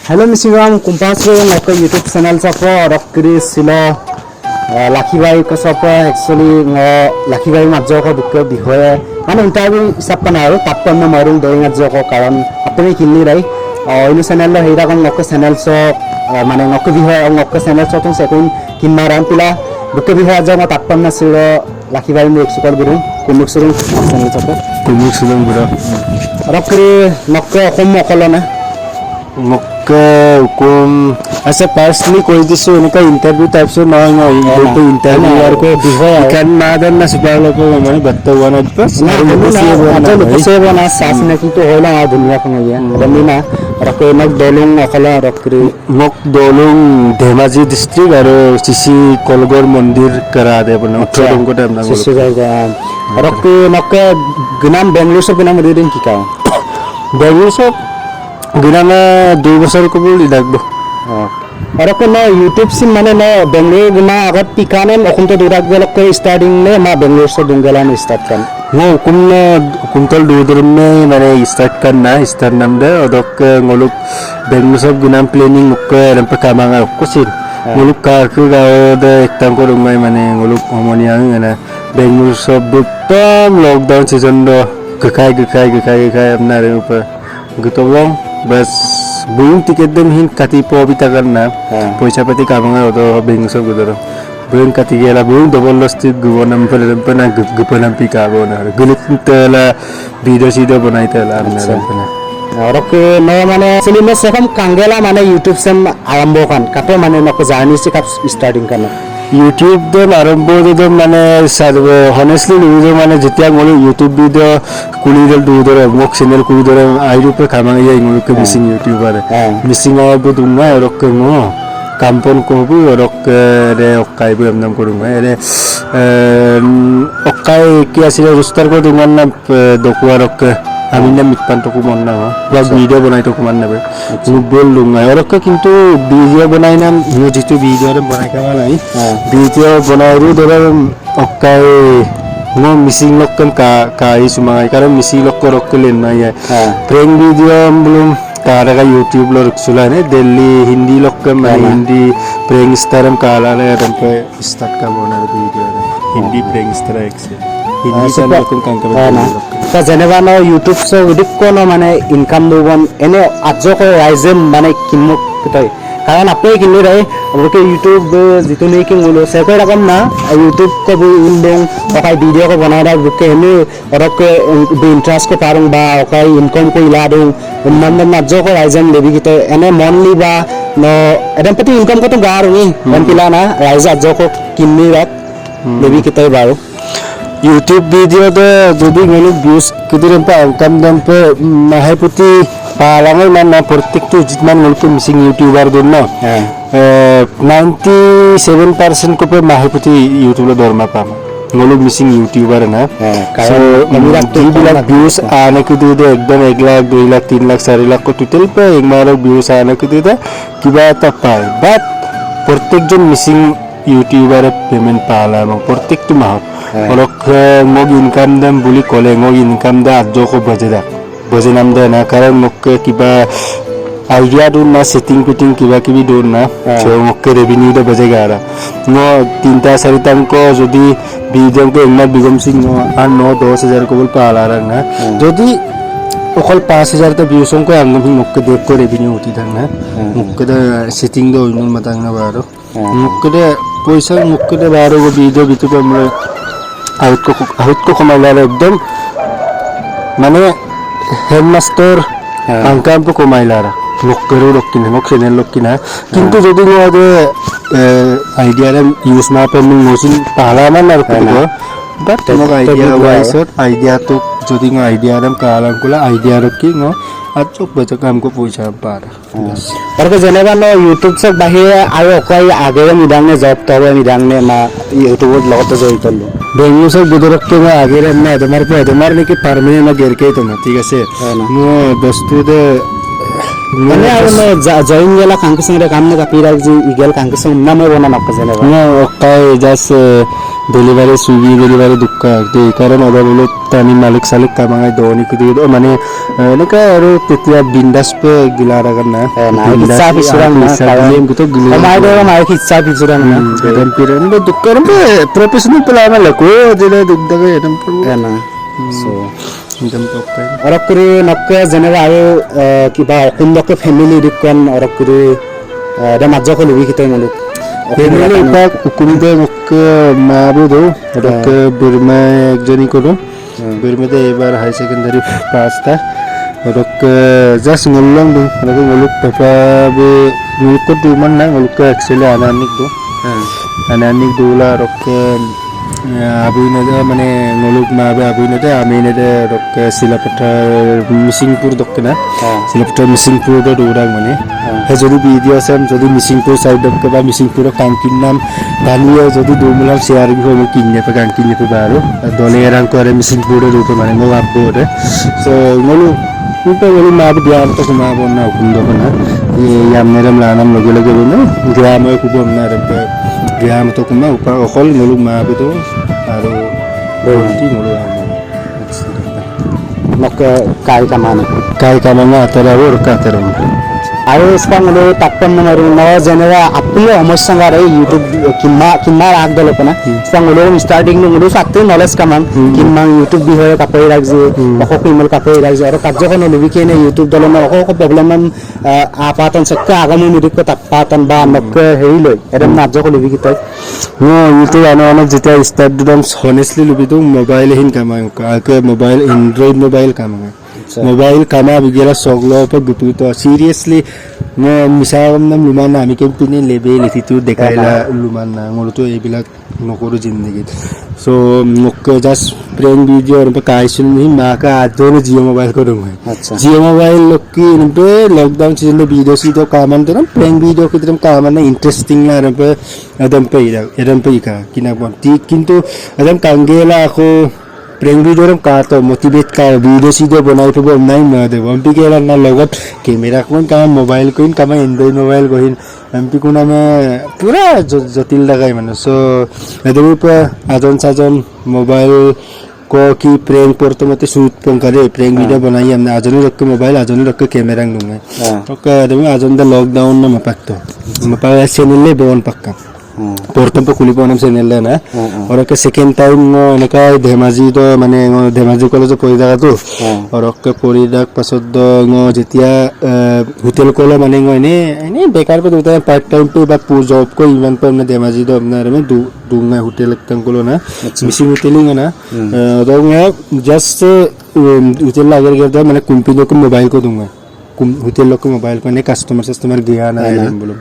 Hello Michigan kumpas ko yung ako YouTube channel sa ko rockri sila Lucky Bhai ko sa pa actually Lucky Bhai মাজjo ko dukko bihoye মানে interview hisab pa na aro tappan na marung doing ajjo ko karon apni kinni rai inu channel lo heira kon ngokko channel so মানে ngokko bihoye ngokko channel so tong sekun kinmaran pila dukko bihoye ajjo ma tappan na siro Lucky Bhai mu explore guru kumuk surung channel so kumuk surung bro rockri ngokko kommo kolona hukum asa personally koi disu unika interview type so na into interview yaar ko ikan madan na subalo ko mane batta wana pas na se bona sas na ki to hola dunia ko ya ramina rakko nak dolung akala rakri nok dolung Dhemaji district aro sisi kolgor mandir kara de bana uttrodong ko time na sisi ga rakko nak gnam Bangalore se gnam reading ki ka Bangalore se ginana 2 বছর ko boli dagbo और को ना YouTube से माने ना बेंगलोर में अगर पिकाने अकुन तो दूर आगे लोग के स्टार्टिंग में माँ बेंगलोर से डुंगला में स्टार्ट कर वो कुंतल दूर में मैंने स्टार्ट करना स्टार्ट नाम दे और डॉक ngoluk बेंगलोर सब गुनाम प्लानिंग मुक्के रंपे कामांगा कुछ ngoluk कारku गाँव दे एकतां को रुमाई माने ngoluk होमोनियांग ना बेंगलोर सब बुट्टम लॉकडाउन सीजन दो गखाई अपना रे ऊपर गुतोबों बस बुंग tiket dem hin kati po bita karna poisa pati kamanga odo bengso gudoro buang kati gela buang double lost gugonam pena gupanam pika bona gulit tela video sido bonai tela amna pena और के मैं माने चली मैं caecum कांगेला माने YouTube से आरंभ kan kape माने नको जानी से कब स्टार्टिंग करना YouTube dem arambho de mane sarve honestly video mane jetia ngolu YouTube video kulidel dudore mok channel kulidore airu pe kamang ye ngolu ke missing YouTuber missing abu dunna rokke ngo kampon ko bu rokke re okkai bu namnam korunga ere okkai ki asile roster ko dungan na dokwa rokke আমি না মিটপান তো কুমন না বা video বানাই তো কুমন না আমি বললুম না ওরকে কিন্তু ভিডিও বানাই না যেহেতু ভিডিও বানাই কামা নাই ভিডিও বানাইরু ধরে অক্কাই নো মিসিং লক্কম কা এই সুমাই কারণ মিসিং লক্ক রক্ক লেন নাই প্রেং video বলুম কারাga YouTube lo ruksula ne Delhi Hindi lokkam Hindi preng staram kala le rampe start ka bona video ne Hindi preng stara ekse Hindi channel lokkam kanka तो जेनेबा ना YouTube से उदिक को ना माने इनकम दोबन एने आजो को राइजे माने किमुक कितै कारण आपे किनु रहे अब के YouTube जितु नहीं कि बोलो सेपे रकम ना YouTube को भी इंडों ओकाई वीडियो को बना रहा बुके ने और के इंटरेस्ट को पारुं बा ओकाई इनकम को इला दूं उन्नंद ना आजो को राइजे लेबी कितै एने मनली बा नो एदम पति इनकम को तो गारुनी मन पिला ना राइजे आजो को किन्नी रात लेबी कितै बारो YouTube video de যদি ngelu views kidiren pa income dan pe mahaputi palangai mana protektu jitman ngelu missing YouTuber don no 97% ko pe mahaputi YouTube lo dorma pama ngelu missing YouTuber na so amira bila views aane ko de ekdom 1 lakh 2 lakh 3 lakh 4 lakh ko total pe ekmaro views aane ko de kiba ta pai but protekjon missing YouTuber payment pala এবং প্রত্যেকটি মাহ Alok mug income দাম বুলি কলে mug income দা আজো কো বজে নাম দে না কারণ মক কিবা আইডিয়া দন না সেটিং পিটিং কিবা কিবি দন না সো মক রেভিনিউ দা বজে গারা নো 3টা 4টা অঙ্ক যদি ভিডিও কে একনা বিগম সিং নো আর 9-10,000 কো বল পালা না যদি অকল 5,000 টা ভিউস অঙ্ক আঙ্গম মক দেখ কো রেভিনিউ হতি থাক না মক দা সেটিং দো ইনন মাতাং না বারো মক দে পয়সা মক দে বারো গো ভিডিও বিতু আমরা आउट को कमाइला एकदम माने हेडमास्टर आंकाम को कमाइला लोकरो लोकिन मक चैनल लोकिना किंतु जदि नो आदे आइडिया रे यूज ना पे मोसिन पहला ना नर को बट मक आइडिया वाइसर आइडिया तो जदि नो आइडिया रे काला कोला आइडिया रखी नो achok baca काम को पहुंचा पार और के जेनेबा नो YouTube से बाहिर आरो कोई आगे मिदांग ने जॉब तो मिदांग ने मा YouTube लगत जॉइन करलो बेंगलुरु से गुजरक के मैं आगे रे ना तुम्हारे पे तुम्हारे ने कि परमानेंट ना गिर के तो ना ठीक है से नो वस्तु दे मैंने आरो मैं जॉइन गेला कांके संग रे काम ने का पीरा जी इगल कांके संग ना मैं बना नक जेनेबा नो ओकाय जैसे ডেলিভাৰী চুইগি ডেলিভাৰী দোকা এইকাৰণে অলপ অলপ টানি মালিক চালিক কামাঙাই দহনি কুটি মানে এনেকুৱা আৰু তেতিয়া বিন্দাছপে গিলাৰ আগত না Kitsa pisurang na Kamay daw may kitsa pisurang na Kadang piran ba dukkan ba professional pala naman ako dila dugdaga edam pro na so edam pokay Orokuri nokke jenera ayo kiba kundokke family dikkan orokuri da majjoko lubi kitay muluk family pak ukumde mokke mabu do odokke birma ekjoni kodo birma de ebar high secondary pass ta odokke just ngolong do odokke ngoluk papa be ngoluk ko du man na ngoluk actually ananik do la odokke abuinade মানে ngoluk mabe abuinade aminade odokke silapatar misingpur dokke na silapatar misingpur do durang mane he jodi video sam jodi misingpur side dokke ba misingpur kankin nam daniya jodi dumula share bi homo kinne pa kankin pe baro dole erang kore misingpur do pe mane ngol abbo de so ngolu upa ngolu mabe dia to kuma bonna kundo kana yamneram lanam loge loge bonna gramo ku bonna rabbe গ্রাম তো kuma upa okol ngolu mabe to aro bonti ngolu amo nokke kai kamana kamanga atara or kataram ayo spang lo takpan naru no jenera apni omosanga re youtube kimma ag dolo kana spang lo starting no lo sakte knowledge kamang kimma youtube bi hoye kapai rakje okok email kapai rakje aro kajjo kono lubi kene youtube dolo no okok problem apatan sakka agami midik ko tapatan ba nokke hei loi edam najjo ko lubi kitai no youtube ano jeta start dum honestly lubi to mobile hin kamang ka mobile android mobile kamang mobile kama bigela soglo pa gutu to seriously no misawam nam luman na ami ke pinin level etitu dekaila luman na ngolo to ebilak nokoru jindagi so nok just prank video or pa kaisun ni ma ka adone Jio mobile ko dum Jio mobile lokki npe lockdown season video si to kaman to prank video ki tram kaman na interesting na rampe adam pe ika kinabon ti kintu adam kangela ako prank video ram ka to motivate ka video video banai to bom nai ma de bom pikela na logot camera kon ka mobile koin ka android mobile koin mp kuna me pura jotil lagai mane so edu pa ajon sajon mobile ko ki prank porto mate shoot pon kare prank video banai amna ajoni rokke mobile ajoni rokke camera ngunga to ka edu ajon da lockdown na mapakto mapa channel le bon pakka portam pa kuli ponam channel le na और के second time এনেকা ধেমাজি তো মানে Dhemaji college পঢ়ি থাকা তো অৰকে পঢ়ি থাক পাছত যেতিয়া হোটেল কলে মানে এনে বেকাৰ পে দুটা পাৰ্ট টাইম পে বা জব কো ইমান পে মানে ধেমাজি তো আপনার में দুঙ্গা হোটেল একদম কলো না মিসিং হোটেলিং না দঙ্গা জাস্ট হোটেল লাগের গেदा মানে কোম্পাनी को मोबाइल को दूंगा होटल लोग को मोबाइल को ने कस्टमर गया ना है बोलो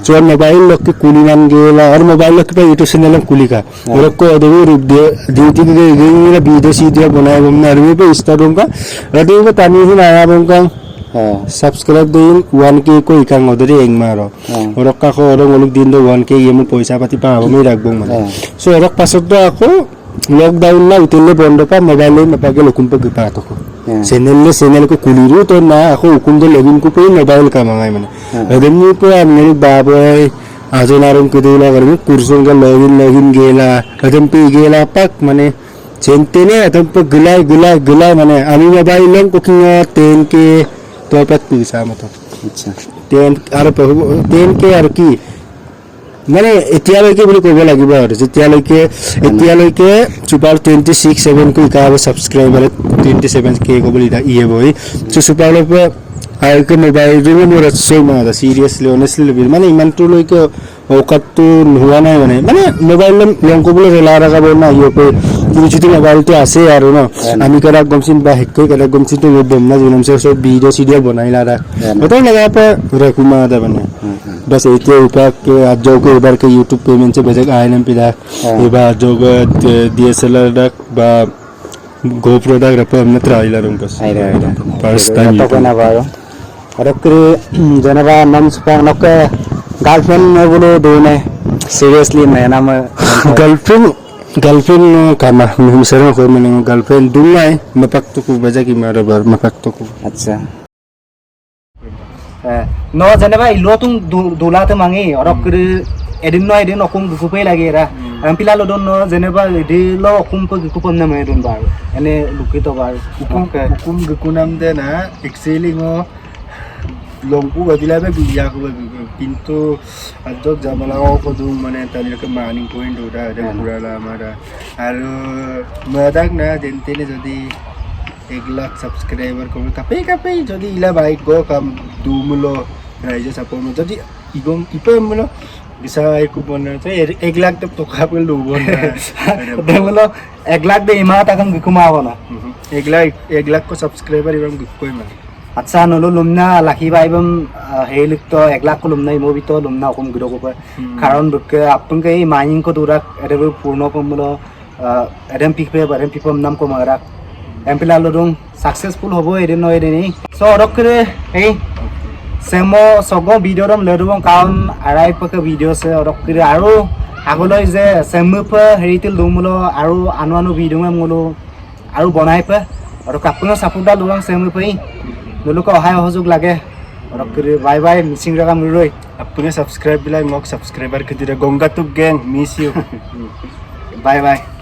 जो मोबाइल लोग के कुली मान गेला और मोबाइल लोग पे यूट्यूब चैनल कुली का लोग को देखो ड्यूटी के गेला वीडियो सीडियो बनाए हमने आर्मी पे इंस्टाग्राम का रेडी को तानी ही आया बंका सब्सक्राइब देन 1k को इकांग ओदरे एंग मारो और का को और लोग दिन दो 1k ये मु पैसा पाती पाबो मी राखबो माने सो रक पासत दो आको लॉकडाउन ना उतले बंद पा मोबाइल ले मपागे लोकुम पे गपा तो चैनल को कुलीरू तो ना आको हुकुम दे लॉगिन को पे मोबाइल का मंगाई माने अदमी को मेरे बाबोय आजनारम को देला करमे कुर्सों का लॉगिन गेला अदम पे गेला पक माने चेंतेने अदम पे गुला माने आमी मोबाइल लं कुकिंग 10k तो पक पैसा मत अच्छा 10 आरो 10k आरो की মানে এতিয়ালৈকে বুলি কব লাগিব আৰু এতিয়ালৈকে সুপাৰ 26 को का सब्सक्राइबर 27k को बोली था ये बोई सो सुपार पे आइ के मोबाइल रे मोर सो मादा सीरियसली ऑनेस्टली माने इमान तो लइके औकात तो हुआ নাই মানে মোবাইল লং को बोले रेला रगा बोना यो पे কিছু মোবাইল তো আছে আৰু ন আমি কৰা গমছিন বা হেক কৰা গমছিন তো বমনা জনম से सब वीडियो सीडियो बनाइला रा बताओ लगा पे रखुमा दा बने बस एके ऊपर के आज जो को बार के YouTube पेमेंट से बजे आयनम पिला ए बार जो DSLR डक बा GoPro डक रप हमने ट्राइलर उनका आइरा फर्स्ट टाइम तो कोना बारो अरकरी जनवा नम स्पॉन नके गर्लफ्रेंड ने बोलो दोने सीरियसली मैं नाम गर्लफ्रेंड कामा मिसरा को मैंने गर्लफ्रेंड दूंगा है मपक तो को बजा की मारो बार मपक तो को अच्छा no jeneba ilo tung dula te mangi orok kiri edin no edin okum gupe lagi ra Ampila lo don no jeneba di lo kum pe ku pom na me don bar ene lukito bar hukum gekunam de na actually ngo longku badila be biya ko কিন্তু আজক জামালা ko du mane tani ke maning point oda ada purala amara aru madak na jentene jodi 1 lakh subscriber ko kape jodi ila bike go kam dumulo raije sapono jodi igom ipemlo bisa aku bonar tu 1 lakh tak toka pel lubo na demulo 1 lakh de ima takang gikuma bona 1 lakh ko subscriber ibam gikoi ma আচ্ছা নলো লুমনা লাখিবা এবং হেলিক্ত 1 লাখ লুমনা ইমোবিতো লুমনা অকম গিরো কো কারণ দুকে আপনকে এই mining কো দুরাক এদেব পূর্ণ কমলো এডেম পিকপে বারেম পিপম নাম কো মারা এমপিলা লদুং successful হবো এদিন নয় এদিনই সো অরক করে এই সেমো সগো ভিডিও দম লদুং কারণ আড়াই পকে ভিডিও সে অরক করে আৰু আগলৈ যে সেমপ হেৰিতিল দুমলো আৰু আনো ভিডিও মলো আৰু বনাই পে আৰু কাপুনৰ support Luwang সেমপই Dulu kau hai hozuk lagi, orang kiri bye bye missing raga muroi. Apune subscribe bilai mok subscriber kedira gongga tu geng miss you. Bye bye.